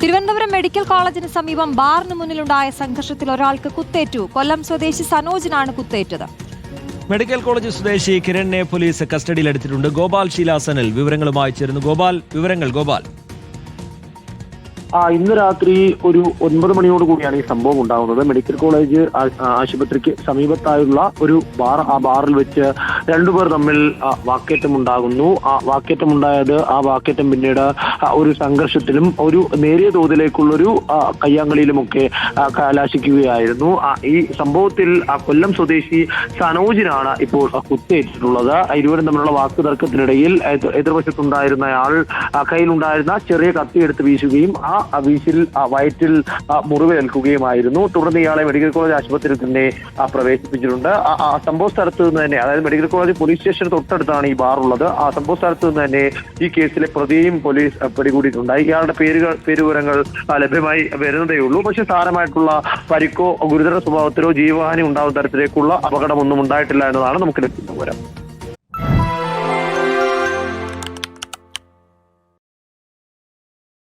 Thiruvananthapuram medical കോളേജിന് സമീപം ബാറിന് മുന്നിലുണ്ടായ സംഘർഷത്തിൽ ഒരാൾക്ക് കുത്തേറ്റു. കൊല്ലം സ്വദേശി സനോജിനാണ് കുത്തേറ്റത്. മെഡിക്കൽ കോളേജ് സ്വദേശി കിരണിനെ പോലീസ് കസ്റ്റഡിയിലെടുത്തിട്ടുണ്ട്. ഗോപാൽ ശീലാസനൽ വിവരങ്ങളുമായി ചേരുന്നു. ഗോപാൽ. ഇന്ന് രാത്രി ഒരു 9 മണിയോടുകൂടിയാണ് ഈ സംഭവം ഉണ്ടാകുന്നത്. മെഡിക്കൽ കോളേജ് ആശുപത്രിക്ക് സമീപത്തായുള്ള ഒരു ബാർ, ആ ബാറിൽ വെച്ച് രണ്ടുപേർ തമ്മിൽ വാക്കേറ്റം ഉണ്ടാകുന്നു. ആ വാക്കേറ്റം പിന്നീട് ഒരു സംഘർഷത്തിലും ഒരു നേരിയ തോതിലേക്കുള്ളൊരു കയ്യാങ്കളിയിലുമൊക്കെ കലാശിക്കുകയായിരുന്നു. ഈ സംഭവത്തിൽ കൊല്ലം സ്വദേശി സനോജിനാണ് ഇപ്പോൾ കുത്തേറ്റിട്ടുള്ളത്. ഇരുവരും തമ്മിലുള്ള വാക്കുതർക്കത്തിനിടയിൽ എതിർവശത്തുണ്ടായിരുന്നയാൾ കയ്യിലുണ്ടായിരുന്ന ചെറിയ കത്തിയെടുത്ത് വീശുകയും ആ വീശിൽ വയറ്റിൽ മുറിവേൽക്കുകയുമായിരുന്നു. തുടർന്ന് ഇയാളെ മെഡിക്കൽ കോളേജ് ആശുപത്രിയിൽ തന്നെ പ്രവേശിപ്പിച്ചിട്ടുണ്ട്. സംഭവ സ്ഥലത്ത് നിന്ന് തന്നെ, അതായത് മെഡിക്കൽ കോളേജ് പോലീസ് സ്റ്റേഷൻ തൊട്ടടുത്താണ് ഈ ബാർ ഉള്ളത്. ആ സംഭവ സ്ഥലത്ത് നിന്ന് തന്നെ ഈ കേസിലെ പ്രതിയും പോലീസ് പിടികൂടിയിട്ടുണ്ടായി. ഇയാളുടെ പേരുവിവരങ്ങൾ ലഭ്യമായി വരുന്നതേ ഉള്ളൂ. പക്ഷെ സാരമായിട്ടുള്ള പരിക്കോ ഗുരുതര സ്വഭാവത്തിലോ ജീവഹാനി ഉണ്ടാകുന്ന തരത്തിലേക്കുള്ള അപകടമൊന്നും ഉണ്ടായിട്ടില്ല എന്നതാണ് നമുക്ക് ലഭിക്കുന്ന വിവരം.